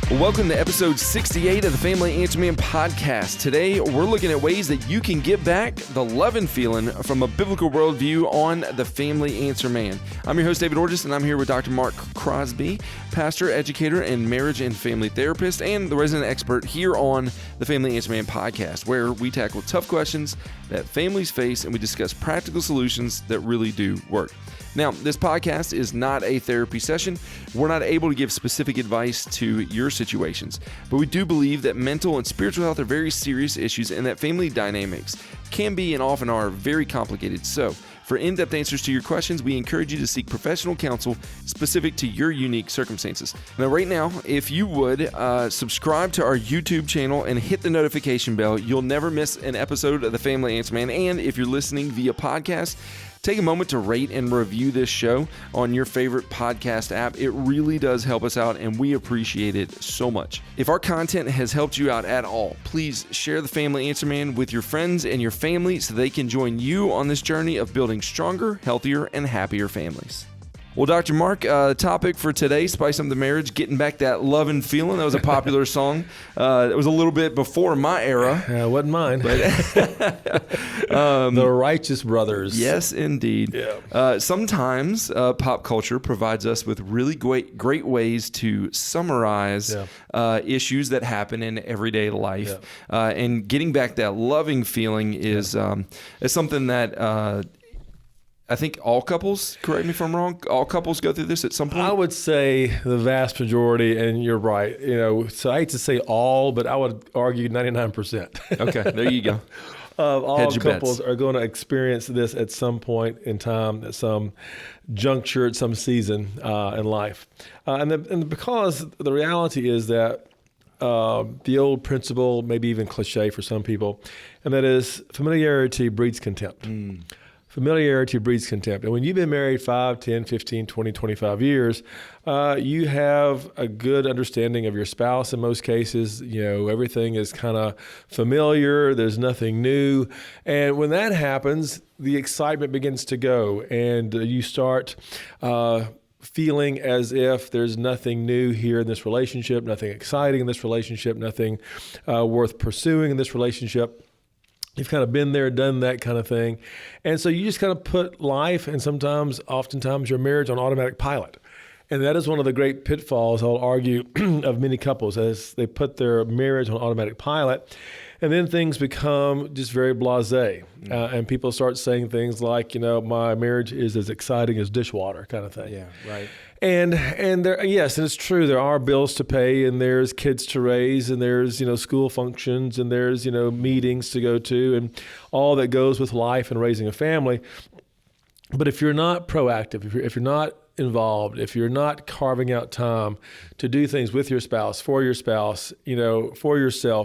Well, welcome to episode 68 of the Family Answer Man podcast. Today, we're looking at ways that you can get back the love and feeling from a biblical worldview on the Family Answer Man. I'm your host, David Orges, and I'm here with Dr. Mark Crosby, pastor, educator, and marriage and family therapist, and the resident expert here on the Family Answer Man podcast, where we tackle tough questions that families face and we discuss practical solutions that really do work. Now, this podcast is not a therapy session. We're not able to give specific advice to your situations, but we do believe that mental and spiritual health are very serious issues and that family dynamics can be and often are very complicated. So, for in-depth answers to your questions, we encourage you to seek professional counsel specific to your unique circumstances. Now, right now, if you would subscribe to our YouTube channel and hit the notification bell, you'll never miss an episode of the Family Answer Man. And if you're listening via podcast, take a moment to rate and review this show on your favorite podcast app. It really does help us out, and we appreciate it so much. If our content has helped you out at all, please share the Family Answer Man with your friends and your family so they can join you on this journey of building stronger, healthier, and happier families. Well, Dr. Mark, the topic for today, Spice Up the Marriage, getting back that love and feeling. That was a popular song. It was a little bit before my era. It wasn't mine. But the Righteous Brothers. Yes, indeed. Yeah. Sometimes pop culture provides us with really great ways to summarize issues that happen in everyday life. And getting back that loving feeling is something that I think all couples, correct me if I'm wrong, all couples go through this at some point? I would say the vast majority, and you're right. So I hate to say all, but I would argue 99%. Okay, there you go. All couples are going to experience this at some point in time, at some juncture, at some season in life. And because the reality is that the old principle, maybe even cliche for some people, and that is familiarity breeds contempt. Familiarity breeds contempt. And when you've been married 5, 10, 15, 20, 25 years, you have a good understanding of your spouse in most cases. Everything is kind of familiar. There's nothing new. And when that happens, the excitement begins to go, and you start feeling as if there's nothing new here in this relationship, nothing exciting in this relationship, nothing worth pursuing in this relationship. You've kind of been there, done that kind of thing. And so you just kind of put life and oftentimes your marriage on automatic pilot. And that is one of the great pitfalls, I'll argue, of many couples as they put their marriage on automatic pilot. And then things become just very blasé. And people start saying things like, my marriage is as exciting as dishwater kind of thing. Yeah, right. And there, yes, and it's true. There are bills to pay, and there's kids to raise, and there's school functions, and there's meetings to go to, and all that goes with life and raising a family. But if you're not proactive, if you're not involved, if you're not carving out time to do things with your spouse, for yourself,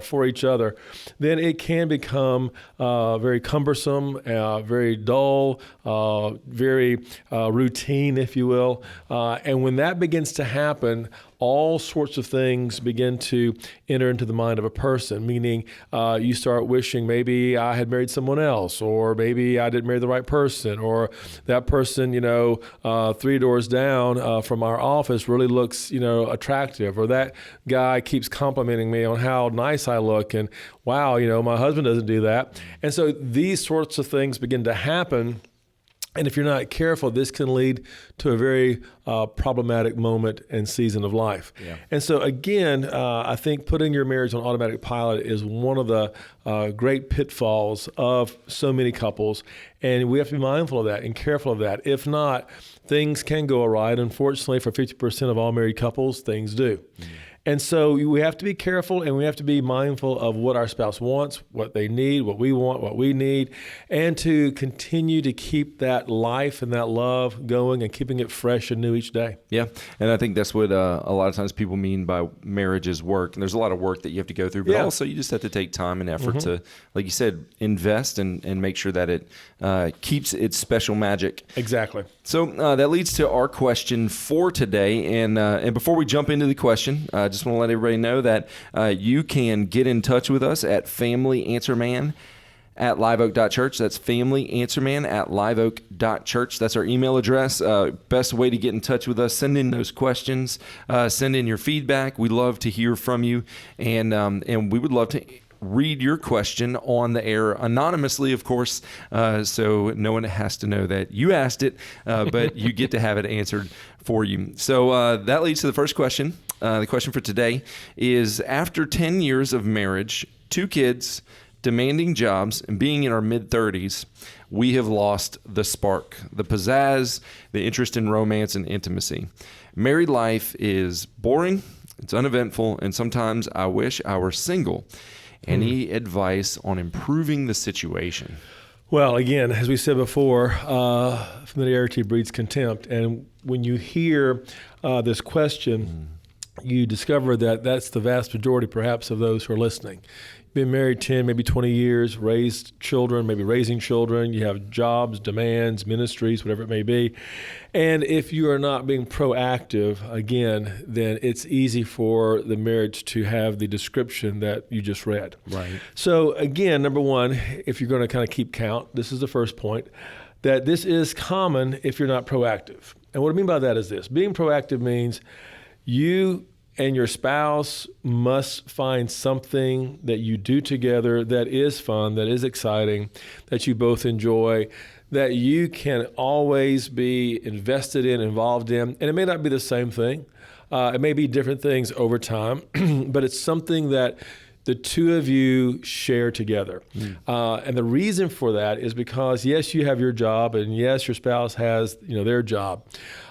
for each other, then it can become very cumbersome, very dull, very routine, if you will. And when that begins to happen, all sorts of things begin to enter into the mind of a person, meaning you start wishing maybe I had married someone else, or maybe I didn't marry the right person, or that person, 3 doors down from our office really looks, attractive, or that guy keeps complimenting me on how nice I look, and wow, my husband doesn't do that. And so these sorts of things begin to happen. And if you're not careful, this can lead to a very problematic moment and season of life. Yeah. And so again, I think putting your marriage on automatic pilot is one of the great pitfalls of so many couples. And we have to be mindful of that and careful of that. If not, things can go awry. And unfortunately, for 50% of all married couples, things do. Mm-hmm. And so we have to be careful, and we have to be mindful of what our spouse wants, what they need, what we want, what we need, and to continue to keep that life and that love going and keeping it fresh and new each day. Yeah, and I think that's what a lot of times people mean by marriage is work. And there's a lot of work that you have to go through, but also you just have to take time and effort to, like you said, invest and make sure that it keeps its special magic. Exactly. So that leads to our question for today. And before we jump into the question, I just want to let everybody know that you can get in touch with us at Family Answer Man familyanswerman@liveoak.church. That's familyanswerman@liveoak.church. That's our email address. Best way to get in touch with us. Send in those questions. Send in your feedback. We love to hear from you, and we would love to read your question on the air anonymously, of course, so no one has to know that you asked it, but you get to have it answered for you. So that leads to the first question. The question for today is, after 10 years of marriage, 2 kids, demanding jobs, and being in our mid-30s, we have lost the spark, the pizzazz, the interest in romance and intimacy. Married life is boring, it's uneventful, and sometimes I wish I were single. Any advice on improving the situation? Well, again, as we said before, familiarity breeds contempt. And when you hear this question, you discover that that's the vast majority, perhaps, of those who are listening. Been married 10, maybe 20 years, raised children, maybe raising children. You have jobs, demands, ministries, whatever it may be. And if you are not being proactive, again, then it's easy for the marriage to have the description that you just read. Right. So again, number one, if you're going to kind of keep count, this is the first point, that this is common if you're not proactive. And what I mean by that is this. Being proactive means you and your spouse must find something that you do together that is fun, that is exciting, that you both enjoy, that you can always be invested in, involved in. And it may not be the same thing. It may be different things over time, but it's something that the two of you share together. And the reason for that is because, yes, you have your job, and yes, your spouse has their job.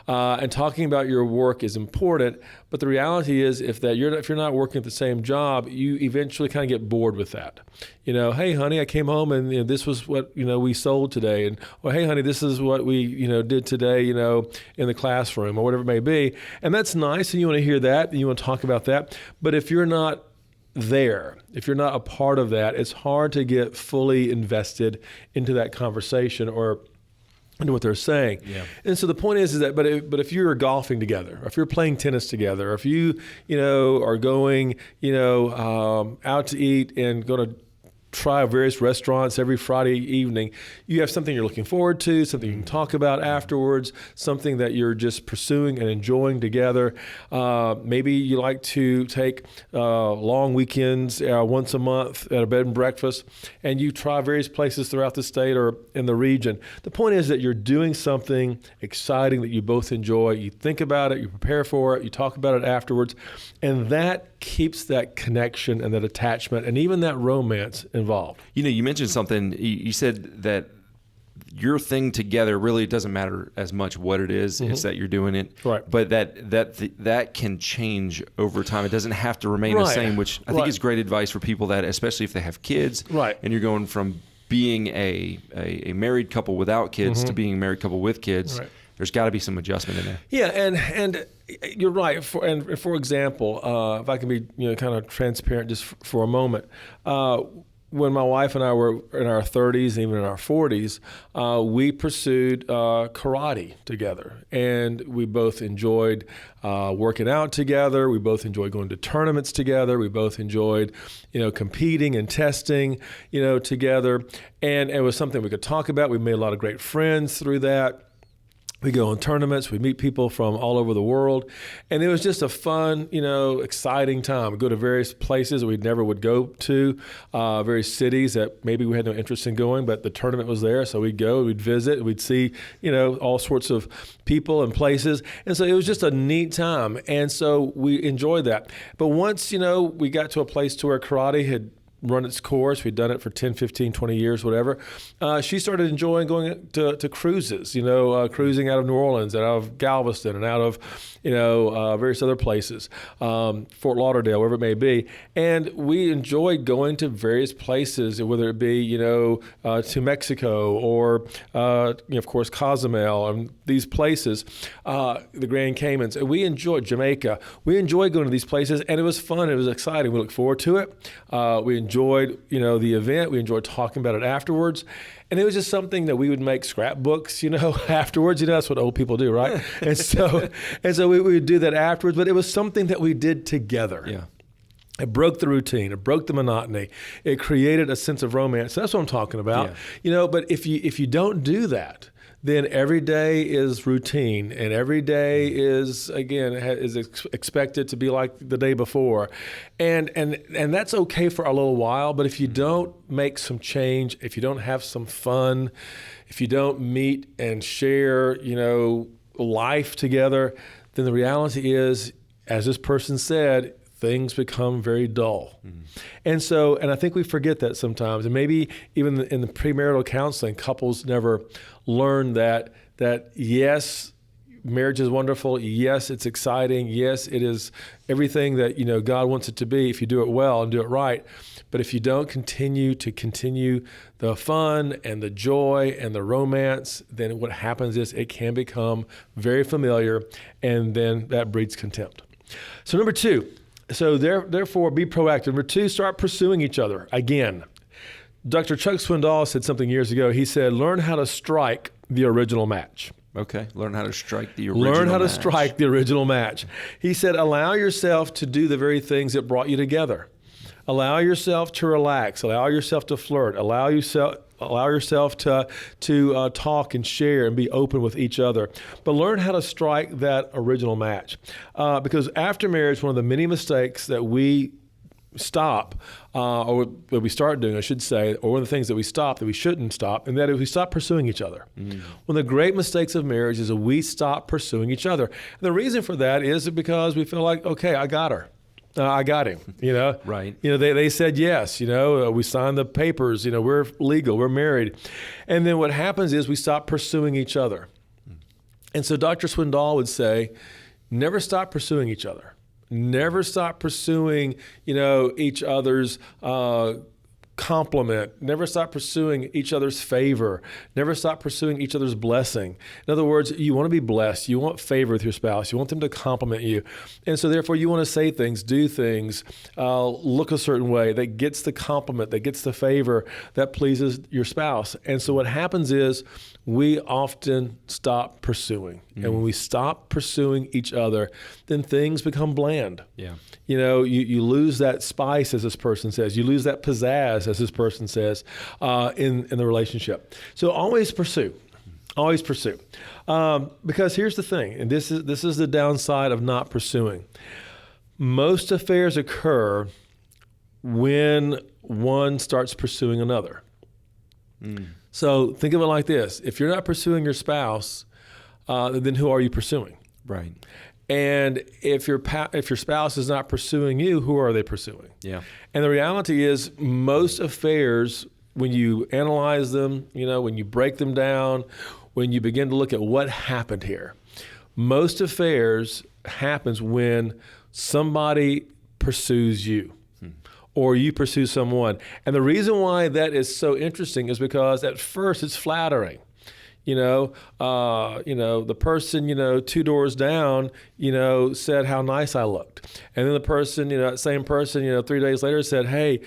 And talking about your work is important, but the reality is if you're not working at the same job, you eventually kind of get bored with that. Hey, honey, I came home and this was what we sold today, and hey, honey, this is what we did today, in the classroom or whatever it may be, and that's nice, and you want to hear that, and you want to talk about that. But if you're not there, if you're not a part of that, it's hard to get fully invested into that conversation or into what they're saying. Yeah. And so the point is that, but if you're golfing together, or if you're playing tennis together, or if you are going, out to eat and going to try various restaurants every Friday evening, you have something you're looking forward to, something you can talk about afterwards, something that you're just pursuing and enjoying together. Maybe you like to take long weekends once a month at a bed and breakfast, and you try various places throughout the state or in the region. The point is that you're doing something exciting that you both enjoy. You think about it, you prepare for it, you talk about it afterwards, and that keeps that connection and that attachment and even that romance involved. You mentioned something. You said that your thing together really doesn't matter as much what it is. It's that you're doing it. Right. But that can change over time. It doesn't have to remain the same, which I think is great advice for people that, especially if they have kids. Right. And you're going from being a married couple without kids to being a married couple with kids. Right. There's got to be some adjustment in there. Yeah, and you're right. For example, if I can be kind of transparent just for a moment, when my wife and I were in our 30s, even in our 40s, we pursued karate together, and we both enjoyed working out together. We both enjoyed going to tournaments together. We both enjoyed, competing and testing, together, and it was something we could talk about. We made a lot of great friends through that. We go on tournaments, we meet people from all over the world, and it was just a fun, exciting time. We go to various places that we never would go to, various cities that maybe we had no interest in going, but the tournament was there, so we'd go, we'd visit, we'd see, all sorts of people and places, and so it was just a neat time, and so we enjoyed that. But once, we got to a place to where karate had run its course. We'd done it for 10, 15, 20 years, whatever. She started enjoying going to cruises, cruising out of New Orleans, out of Galveston, and out of, various other places, Fort Lauderdale, wherever it may be. And we enjoyed going to various places, whether it be, to Mexico or, of course, Cozumel and these places, the Grand Caymans. And we enjoyed Jamaica. We enjoyed going to these places, and it was fun. It was exciting. We looked forward to it. We enjoyed, the event. We enjoyed talking about it afterwards. And it was just something that we would make scrapbooks, afterwards. That's what old people do, right? And so we would do that afterwards. But it was something that we did together. Yeah. It broke the routine. It broke the monotony. It created a sense of romance. That's what I'm talking about. Yeah. But if you don't do that, then every day is routine, and every day is expected to be like the day before, and that's okay for a little while. But if you don't make some change, if you don't have some fun, if you don't meet and share, life together, then the reality is, as this person said, things become very dull. And I think we forget that sometimes. And maybe even in the premarital counseling, couples never learn that yes, marriage is wonderful. Yes, it's exciting. Yes, it is everything that, God wants it to be if you do it well and do it right. But if you don't continue the fun and the joy and the romance, then what happens is it can become very familiar, and then that breeds contempt. So number 2, therefore, be proactive. Number 2, start pursuing each other again. Dr. Chuck Swindoll said something years ago. He said, learn how to strike the original match. Okay, learn how to strike the original match. He said, allow yourself to do the very things that brought you together. Allow yourself to relax. Allow yourself to flirt. Allow yourself to talk and share and be open with each other. But learn how to strike that original match. Because after marriage, one of the many mistakes that we stop, or that we start doing, I should say, or one of the things that we stop that we shouldn't stop, and that is we stop pursuing each other. One of the great mistakes of marriage is that we stop pursuing each other. And the reason for that is because we feel like, okay, I got her. I got him, Right. They said yes, we signed the papers, we're legal, we're married. And then what happens is we stop pursuing each other. And so Dr. Swindoll would say, never stop pursuing each other. Never stop pursuing, each other's compliment. Never stop pursuing each other's favor. Never stop pursuing each other's blessing. In other words, you want to be blessed. You want favor with your spouse. You want them to compliment you. And so therefore you want to say things, do things, look a certain way that gets the compliment, that gets the favor, that pleases your spouse. And so what happens is we often stop pursuing. And when we stop pursuing each other, then things become bland. Yeah. You lose that spice, as this person says. You lose that pizzazz, as this person says, in the relationship. So always pursue. Always pursue. Because here's the thing, and this is the downside of not pursuing. Most affairs occur when one starts pursuing another. So think of it like this. If you're not pursuing your spouse, then who are you pursuing? Right. And if your spouse is not pursuing you, who are they pursuing? Yeah. And the reality is most affairs, when you analyze them, when you break them down, when you begin to look at what happened here, most affairs happens when somebody pursues you. Or you pursue someone. And the reason why that is so interesting is because at first it's flattering. The person, 2 doors down, said how nice I looked. And then the person, that same person, 3 days later said, hey,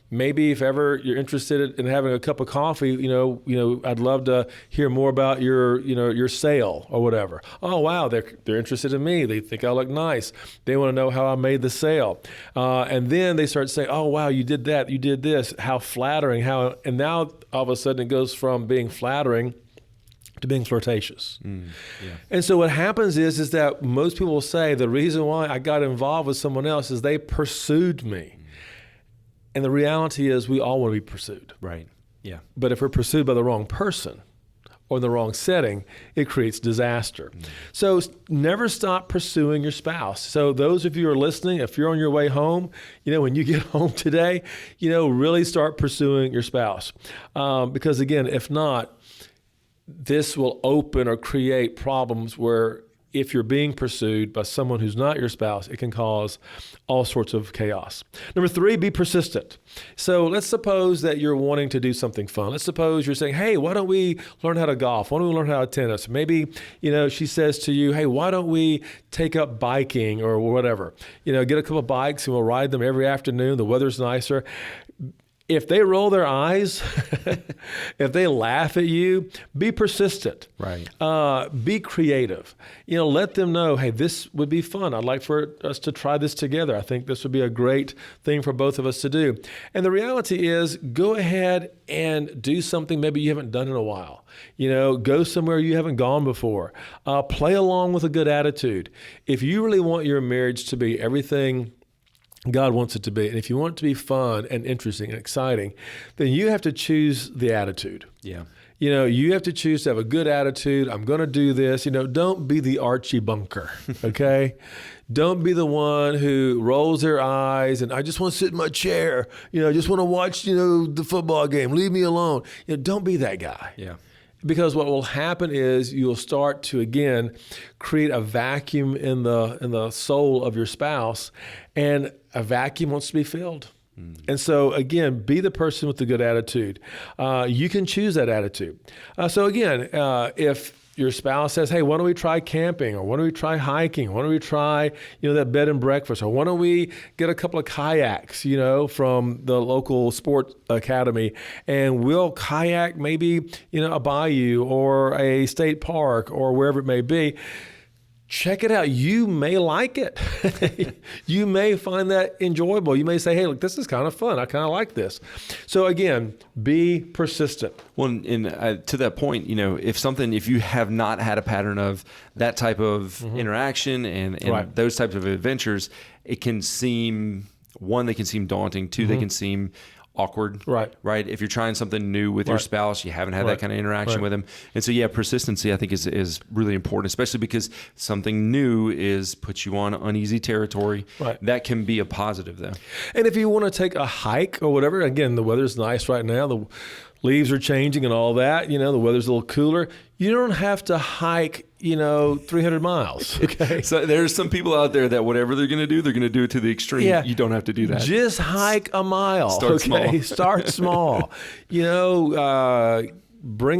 maybe if ever you're interested in having a cup of coffee, I'd love to hear more about your sale or whatever. Oh, wow, they're interested in me. They think I look nice. They want to know how I made the sale. And then they start saying, oh, wow, you did that, you did this, how flattering, and now all of a sudden it goes from being flattering to being flirtatious. Yeah. And so what happens is that most people will say the reason why I got involved with someone else is they pursued me. And the reality is we all want to be pursued. Right. Yeah. But if we're pursued by the wrong person or in the wrong setting, it creates disaster. So never stop pursuing your spouse. So those of you who are listening, if you're on your way home, when you get home today, really start pursuing your spouse. Because again, if not, this will open or create problems where if you're being pursued by someone who's not your spouse, it can cause all sorts of chaos. Number 3, be persistent. So let's suppose that you're wanting to do something fun. Let's suppose you're saying, hey, why don't we learn how to golf? Why don't we learn how to tennis? Maybe, she says to you, hey, why don't we take up biking or whatever? Get a couple of bikes and we'll ride them every afternoon. The weather's nicer. if they roll their eyes, if they laugh at you, be persistent. Right. Be creative. Let them know, hey, this would be fun. I'd like for us to try this together. I think this would be a great thing for both of us to do. And the reality is, go ahead and do something maybe you haven't done in a while. Go somewhere you haven't gone before. Play along with a good attitude. If you really want your marriage to be everything God wants it to be, and if you want it to be fun and interesting and exciting, then you have to choose the attitude. Yeah. You have to choose to have a good attitude. I'm going to do this. Don't be the Archie bunker, okay? Don't be the one who rolls their eyes and I just want to sit in my chair. I just want to watch, the football game. Leave me alone. Don't be that guy. Yeah. Because what will happen is you'll start to, again, create a vacuum in the soul of your spouse, and a vacuum wants to be filled. And so, again, be the person with the good attitude. You can choose that attitude. So, again, if your spouse says, hey, why don't we try camping, or why don't we try hiking, why don't we try, that bed and breakfast, or why don't we get a couple of kayaks, from the local sport academy, and we'll kayak maybe, a bayou or a state park or wherever it may be. Check it out. You may like it. You may find that enjoyable. You may say, hey, look, this is kind of fun. I kind of like this. So again, be persistent. Well, and to that point, if you have not had a pattern of that type of interaction and Right. those types of adventures, it can seem, one, they can seem daunting. Two, they can seem awkward. Right. If you're trying something new with your spouse, you haven't had that kind of interaction with them. And so, persistency, I think, is really important, especially because something new puts you on uneasy territory. Right. That can be a positive, though. And if you want to take a hike or whatever, again, the weather's nice right now. The leaves are changing and all that. The weather's a little cooler. You don't have to hike, 300 miles. Okay. So there's some people out there that whatever they're going to do it to the extreme. Yeah. You don't have to do that. Just hike a mile. Start small. Start small. Bring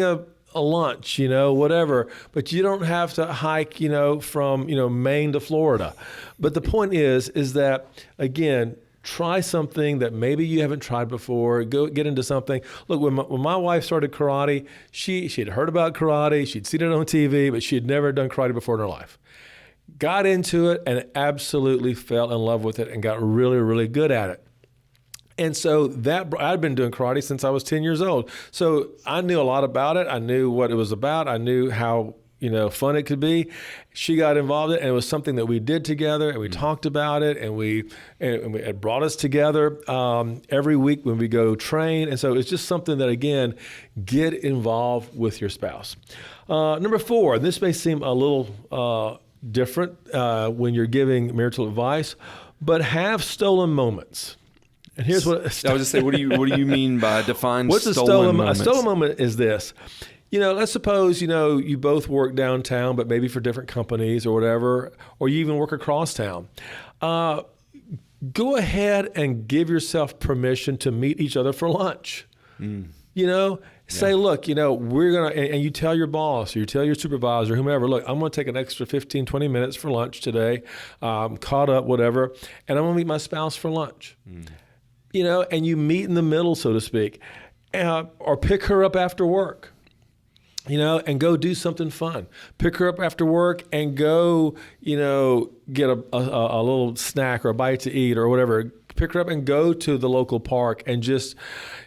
a lunch, whatever. But you don't have to hike, from, Maine to Florida. But the point is that, again, try something that maybe you haven't tried before. Go get into something. Look, when my wife started karate, she had heard about karate. She'd seen it on TV, but she had never done karate before in her life. Got into it and absolutely fell in love with it and got really, really good at it. And so I'd been doing karate since I was 10 years old. So I knew a lot about it. I knew what it was about. I knew how fun it could be. She got involved in it, and it was something that we did together, and we talked about it, and it brought us together every week when we go train. And so it's just something that, again, get involved with your spouse. Number 4, this may seem a little different when you're giving marital advice, but have stolen moments. And here's what I was just say, what do you mean by define what's stolen moments? A stolen moment is this. Let's suppose, you both work downtown, but maybe for different companies or whatever, or you even work across town. Go ahead and give yourself permission to meet each other for lunch. Say, look, we're going to, and you tell your boss or you tell your supervisor, whomever, look, I'm going to take an extra 15, 20 minutes for lunch today, caught up, whatever, and I'm going to meet my spouse for lunch. And you meet in the middle, so to speak, or pick her up after work. And go do something fun. Pick her up after work and go, get a little snack or a bite to eat or whatever. Pick her up and go to the local park and just,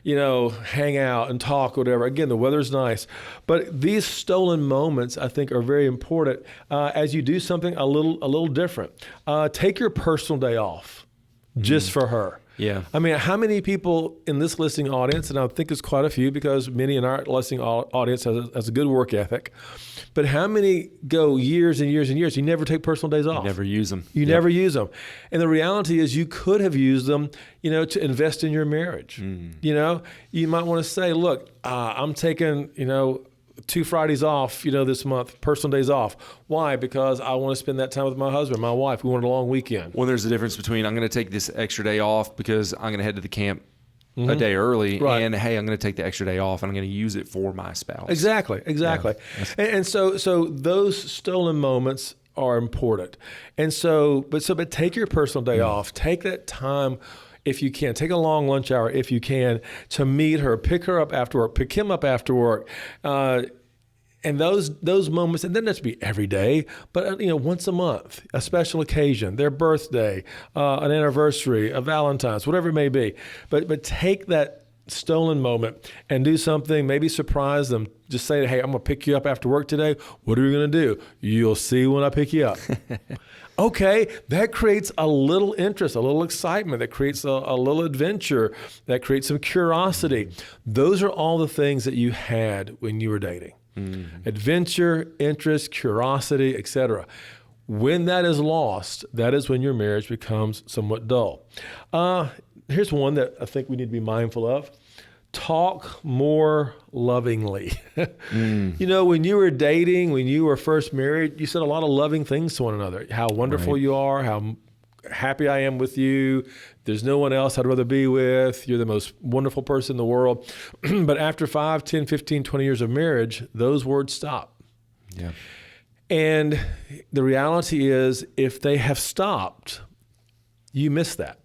hang out and talk, whatever. Again, the weather's nice. But these stolen moments, I think, are very important as you do something a little different. Take your personal day off just for her. Yeah. I mean, how many people in this listening audience, and I think it's quite a few because many in our listening audience has a good work ethic, but how many go years and years and years, you never take personal days off? You never use them. You never use them. And the reality is you could have used them, to invest in your marriage. You might want to say, look, I'm taking, 2 Fridays off, this month, personal days off. Why? Because I want to spend that time with my husband, my wife. We want a long weekend. Well, there's a difference between I'm going to take this extra day off because I'm going to head to the camp a day early, and hey, I'm going to take the extra day off and I'm going to use it for my spouse. Exactly. Yeah. And so those stolen moments are important. And so, but take your personal day off. Take that time if you can. Take a long lunch hour if you can to meet her, pick her up after work, pick him up after work. And those moments, and it doesn't have to be every day, but once a month, a special occasion, their birthday, an anniversary, a Valentine's, whatever it may be. But take that stolen moment and do something, maybe surprise them. Just say, hey, I'm going to pick you up after work today. What are we going to do? You'll see when I pick you up. Okay, that creates a little interest, a little excitement. That creates a little adventure. That creates some curiosity. Those are all the things that you had when you were dating. Adventure, interest, curiosity, etc. When that is lost, that is when your marriage becomes somewhat dull. Here's one that I think we need to be mindful of. Talk more lovingly. When you were dating, when you were first married, you said a lot of loving things to one another. How wonderful you are, how happy I am with you. There's no one else I'd rather be with. You're the most wonderful person in the world. But after 5, 10, 15, 20 years of marriage, those words stop. Yeah. And the reality is, if they have stopped, you miss that.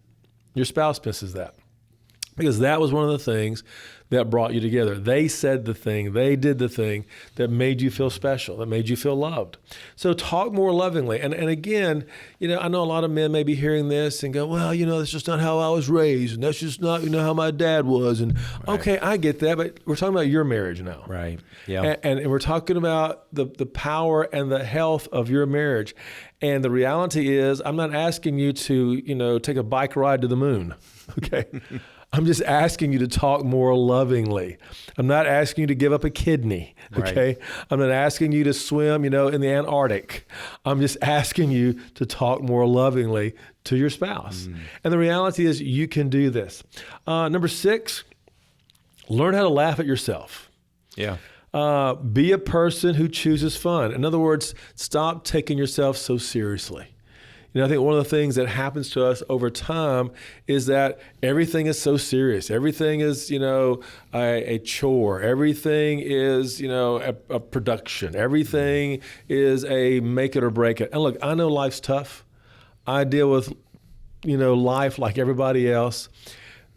Your spouse misses that. Because that was one of the things that brought you together. They said the thing, they did the thing that made you feel special, that made you feel loved. So talk more lovingly. And again, I know a lot of men may be hearing this and go, well, that's just not how I was raised, and that's just not, how my dad was. And okay, I get that, but we're talking about your marriage now. Right. Yeah. And we're talking about the power and the health of your marriage. And the reality is, I'm not asking you to, take a bike ride to the moon. Okay. I'm just asking you to talk more lovingly. I'm not asking you to give up a kidney, okay? Right. I'm not asking you to swim, in the Antarctic. I'm just asking you to talk more lovingly to your spouse. And the reality is, you can do this. Number 6, learn how to laugh at yourself. Yeah. Be a person who chooses fun. In other words, stop taking yourself so seriously. I think one of the things that happens to us over time is that everything is so serious. Everything is, a chore. Everything is, a production. Everything is a make it or break it. And look, I know life's tough. I deal with, life like everybody else.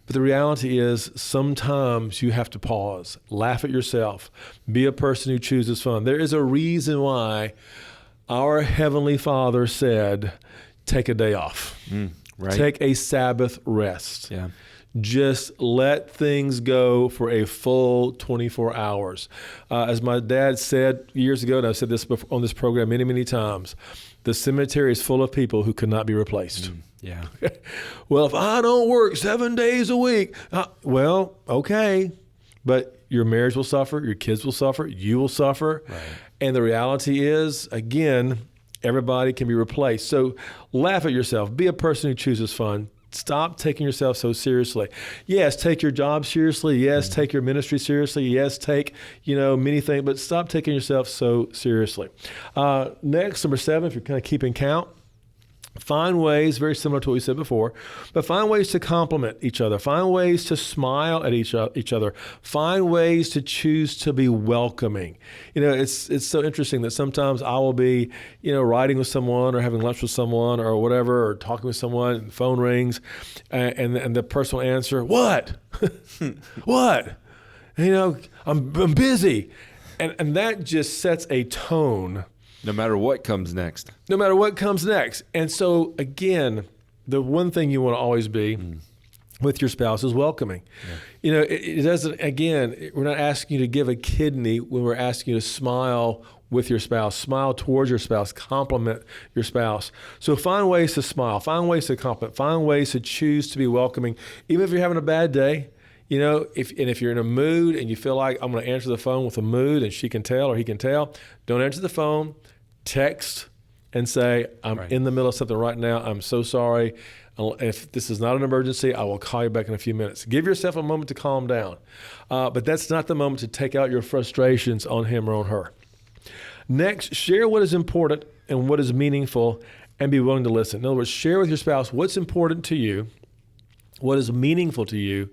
But the reality is, sometimes you have to pause, laugh at yourself, be a person who chooses fun. There is a reason why our Heavenly Father said, take a day off. Right. Take a Sabbath rest. Yeah. Just let things go for a full 24 hours. As my dad said years ago, and I've said this on this program many, many times, the cemetery is full of people who could not be replaced. Yeah. Well, if I don't work 7 days a week, well, okay. But your marriage will suffer, your kids will suffer, you will suffer. Right. And the reality is, again, everybody can be replaced. So laugh at yourself. Be a person who chooses fun. Stop taking yourself so seriously. Yes, take your job seriously. Yes, take your ministry seriously. Yes, take, many things, but stop taking yourself so seriously. Next, number 7, if you're kind of keeping count, find ways, very similar to what we said before, but find ways to compliment each other. Find ways to smile at each other. Find ways to choose to be welcoming. It's so interesting that sometimes I will be, riding with someone or having lunch with someone or whatever, or talking with someone, and the phone rings, and the person will answer, "What? What? I'm busy," and that just sets a tone. No matter what comes next. No matter what comes next. And so, again, the one thing you want to always be with your spouse is welcoming. Yeah. It doesn't, again, we're not asking you to give a kidney when we're asking you to smile with your spouse, smile towards your spouse, compliment your spouse. So find ways to smile, find ways to compliment, find ways to choose to be welcoming. Even if you're having a bad day, if you're in a mood and you feel like I'm going to answer the phone with a mood and she can tell or he can tell, don't answer the phone. Text and say, I'm in the middle of something right now. I'm so sorry. If this is not an emergency, I will call you back in a few minutes. Give yourself a moment to calm down. But that's not the moment to take out your frustrations on him or on her. Next, share what is important and what is meaningful and be willing to listen. In other words, share with your spouse what's important to you, what is meaningful to you,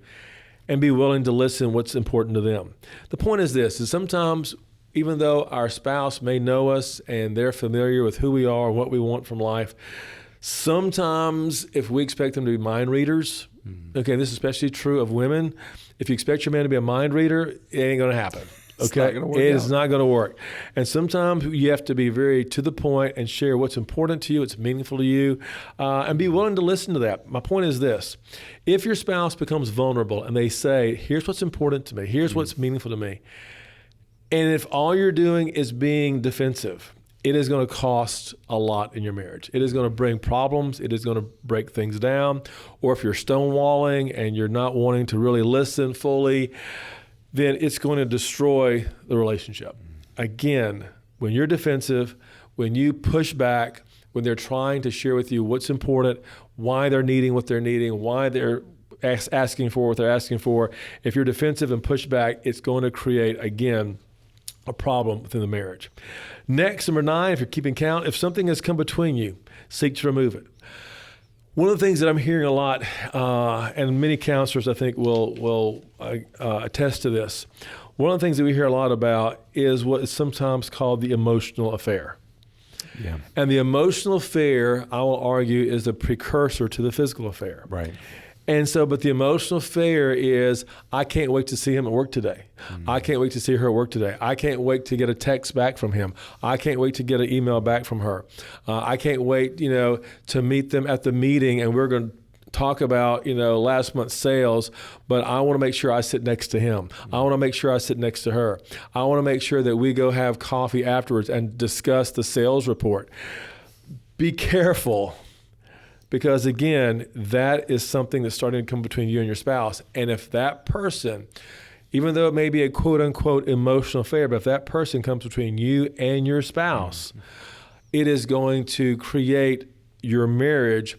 and be willing to listen what's important to them. The point is this, is sometimes even though our spouse may know us and they're familiar with who we are and what we want from life, Sometimes if we expect them to be mind readers, okay, this is especially true of women. If you expect your man to be a mind reader, it ain't going to happen. Okay, it is not going to work. And sometimes you have to be very to the point and share what's important to you, what's meaningful to you, and be willing to listen to that. My point is this. If your spouse becomes vulnerable and they say, here's what's important to me, here's what's meaningful to me, and if all you're doing is being defensive, it is going to cost a lot in your marriage. It is going to bring problems. It is going to break things down. Or if you're stonewalling and you're not wanting to really listen fully, then it's going to destroy the relationship. Again, when you're defensive, when you push back, when they're trying to share with you what's important, why they're needing what they're needing, why they're asking for what they're asking for, if you're defensive and push back, it's going to create, again, a problem within the marriage. Next, number 9, if you're keeping count, if something has come between you, seek to remove it. One of the things that I'm hearing a lot, and many counselors I think will attest to this, one of the things that we hear a lot about is what is sometimes called the emotional affair. Yeah. And the emotional affair, I will argue, is the precursor to the physical affair. Right. And so, but the emotional affair is, I can't wait to see him at work today. I can't wait to see her at work today. I can't wait to get a text back from him. I can't wait to get an email back from her. I can't wait, to meet them at the meeting, and we're going to talk about, last month's sales, but I want to make sure I sit next to him. I want to make sure I sit next to her. I want to make sure that we go have coffee afterwards and discuss the sales report. Be careful. Because again, that is something that's starting to come between you and your spouse. And if that person, even though it may be a quote unquote emotional affair, but if that person comes between you and your spouse, it is going to create your marriage,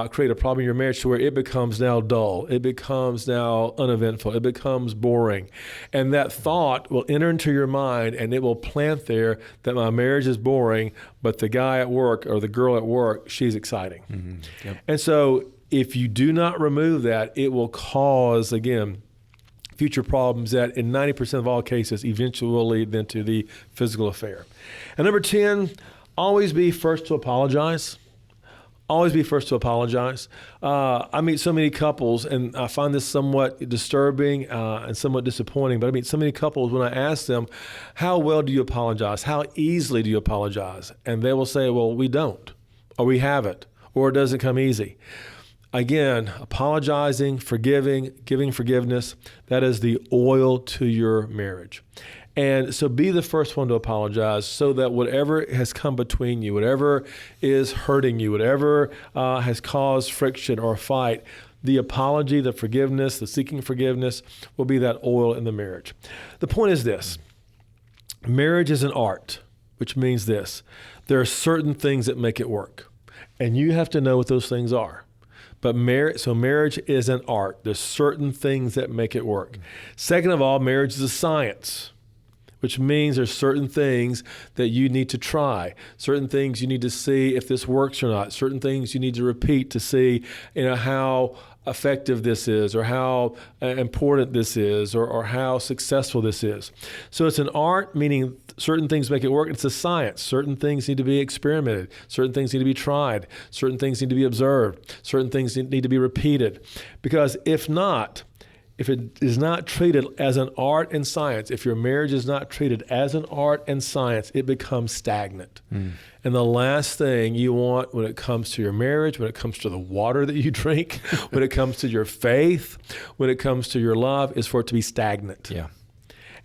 create a problem in your marriage to where it becomes now dull. It becomes now uneventful. It becomes boring. And that thought will enter into your mind, and it will plant there that my marriage is boring, but the guy at work or the girl at work, she's exciting. Mm-hmm. Yep. And so if you do not remove that, it will cause, again, future problems that in 90% of all cases eventually will lead then to the physical affair. And number 10, always be first to apologize. Always be first to apologize. I meet so many couples, and I find this somewhat disturbing and somewhat disappointing, but I meet so many couples when I ask them, how well do you apologize? How easily do you apologize? And they will say, well, we don't, or we haven't, or it doesn't come easy. Again, apologizing, forgiving, giving forgiveness, that is the oil to your marriage. And so be the first one to apologize so that whatever has come between you, whatever is hurting you, whatever has caused friction or fight, the apology, the forgiveness, the seeking forgiveness will be that oil in the marriage. The point is this. Marriage is an art, which means this. There are certain things that make it work, and you have to know what those things are. But marriage is an art. There's certain things that make it work. Second of all, marriage is a science, which means there's certain things that you need to try, certain things you need to see if this works or not, certain things you need to repeat to see how effective this is, or how important this is, or how successful this is. So it's an art, meaning certain things make it work. It's a science. Certain things need to be experimented. Certain things need to be tried. Certain things need to be observed. Certain things need to be repeated. Because if not, if it is not treated as an art and science, if your marriage is not treated as an art and science, it becomes stagnant. And the last thing you want when it comes to your marriage, when it comes to the water that you drink, when it comes to your faith, when it comes to your love, is for it to be stagnant. Yeah.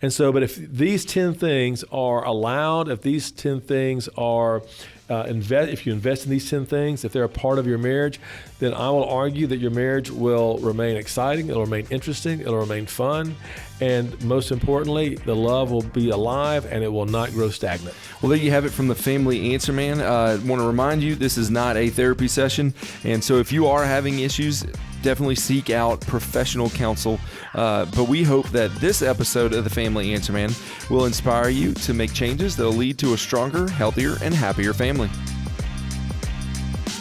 And so, but if these 10 things are allowed, if these 10 things are if you invest in these 10 things, if they're a part of your marriage, then I will argue that your marriage will remain exciting, it'll remain interesting, it'll remain fun, and most importantly, the love will be alive and it will not grow stagnant. Well, there you have it from the Family Answer Man. I want to remind you, this is not a therapy session, and so if you are having issues, definitely seek out professional counsel. But we hope that this episode of the Family Answer Man will inspire you to make changes that will lead to a stronger, healthier, and happier family.